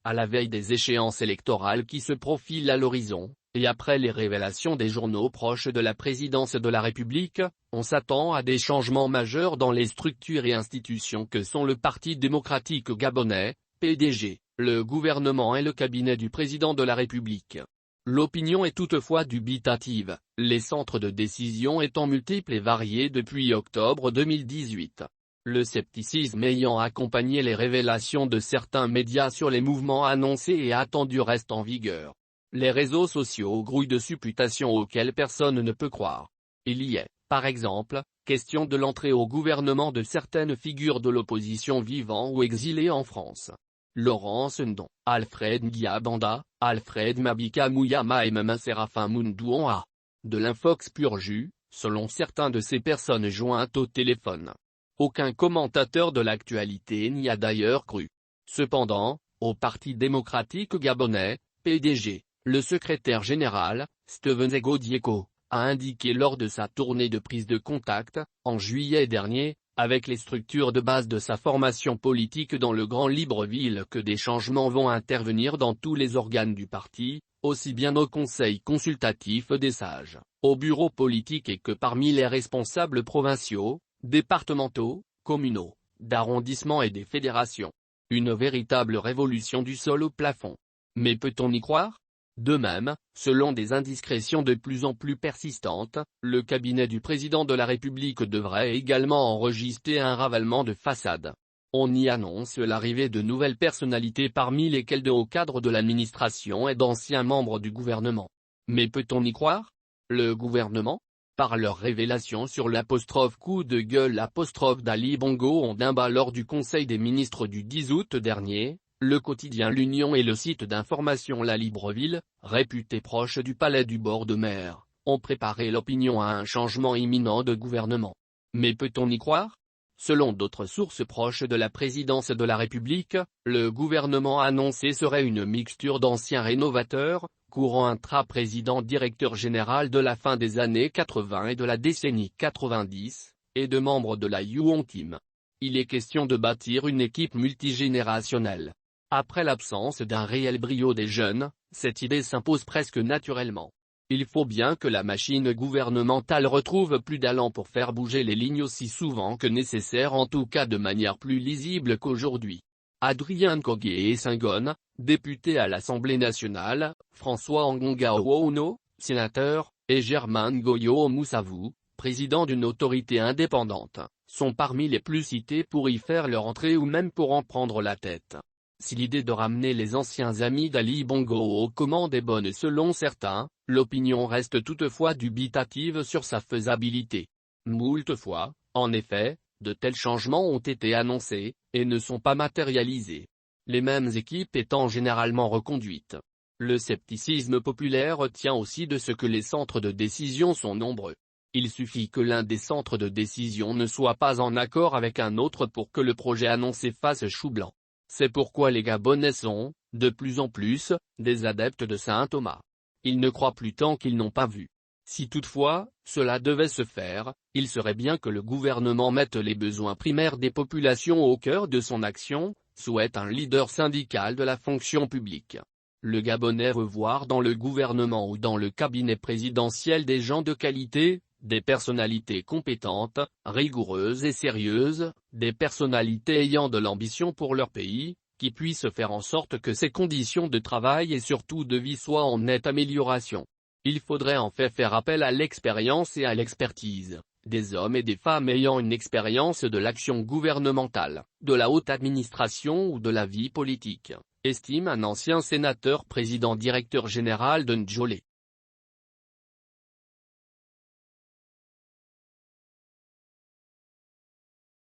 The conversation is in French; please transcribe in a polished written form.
à la veille des échéances électorales qui se profilent à l'horizon, et après les révélations des journaux proches de la présidence de la République, on s'attend à des changements majeurs dans les structures et institutions que sont le Parti démocratique gabonais, PDG, le gouvernement et le cabinet du président de la République. L'opinion est toutefois dubitative, les centres de décision étant multiples et variés depuis octobre 2018. Le scepticisme ayant accompagné les révélations de certains médias sur les mouvements annoncés et attendus reste en vigueur. Les réseaux sociaux grouillent de supputations auxquelles personne ne peut croire. Il y est, par exemple, question de l'entrée au gouvernement de certaines figures de l'opposition vivant ou exilées en France. Laurence Ndon, Alfred Ndiabanda, Alfred Mabika Mouyama et même Séraphin Moundouon. De l'infox pur jus, selon certains de ces personnes jointes au téléphone. Aucun commentateur de l'actualité n'y a d'ailleurs cru. Cependant, au Parti démocratique gabonais, PDG, le secrétaire général, Steven Ego Dieko, a indiqué lors de sa tournée de prise de contact, en juillet dernier, avec les structures de base de sa formation politique dans le Grand Libreville que des changements vont intervenir dans tous les organes du parti, aussi bien au conseil consultatif des sages, au bureau politique et que parmi les responsables provinciaux, départementaux, communaux, d'arrondissement et des fédérations. Une véritable révolution du sol au plafond. Mais peut-on y croire ? De même, selon des indiscrétions de plus en plus persistantes, le cabinet du président de la République devrait également enregistrer un ravalement de façade. On y annonce l'arrivée de nouvelles personnalités parmi lesquelles de hauts cadres de l'administration et d'anciens membres du gouvernement. Mais peut-on y croire ? Le gouvernement ? Par leurs révélations sur l'apostrophe coup de gueule apostrophe d'Ali Bongo Ondimba lors du Conseil des ministres du 10 août dernier, le quotidien L'Union et le site d'information La Libreville, réputés proches du palais du bord de mer, ont préparé l'opinion à un changement imminent de gouvernement. Mais peut-on y croire ? Selon d'autres sources proches de la présidence de la République, le gouvernement annoncé serait une mixture d'anciens rénovateurs, courant intra-président directeur général de la fin des années 80 et de la décennie 90, et de membres de la Yuon Team. Il est question de bâtir une équipe multigénérationnelle. Après l'absence d'un réel brio des jeunes, cette idée s'impose presque naturellement. Il faut bien que la machine gouvernementale retrouve plus d'allant pour faire bouger les lignes aussi souvent que nécessaire, en tout cas de manière plus lisible qu'aujourd'hui. Adrien Nkogué Senghone, député à l'Assemblée nationale, François Ngonga Ououno, sénateur, et Germain Ngoyo Moussavou, président d'une autorité indépendante, sont parmi les plus cités pour y faire leur entrée ou même pour en prendre la tête. Si l'idée de ramener les anciens amis d'Ali Bongo aux commandes est bonne selon certains, l'opinion reste toutefois dubitative sur sa faisabilité. Moult fois, en effet, de tels changements ont été annoncés, et ne sont pas matérialisés. Les mêmes équipes étant généralement reconduites. Le scepticisme populaire tient aussi de ce que les centres de décision sont nombreux. Il suffit que l'un des centres de décision ne soit pas en accord avec un autre pour que le projet annoncé fasse chou blanc. C'est pourquoi les Gabonais sont, de plus en plus, des adeptes de Saint Thomas. Ils ne croient plus tant qu'ils n'ont pas vu. Si toutefois, cela devait se faire, il serait bien que le gouvernement mette les besoins primaires des populations au cœur de son action, souhaite un leader syndical de la fonction publique. Le Gabonais veut voir dans le gouvernement ou dans le cabinet présidentiel des gens de qualité, des personnalités compétentes, rigoureuses et sérieuses, des personnalités ayant de l'ambition pour leur pays, qui puissent faire en sorte que ses conditions de travail et surtout de vie soient en nette amélioration. Il faudrait en fait faire appel à l'expérience et à l'expertise, des hommes et des femmes ayant une expérience de l'action gouvernementale, de la haute administration ou de la vie politique, estime un ancien sénateur président directeur général de Ndjolé.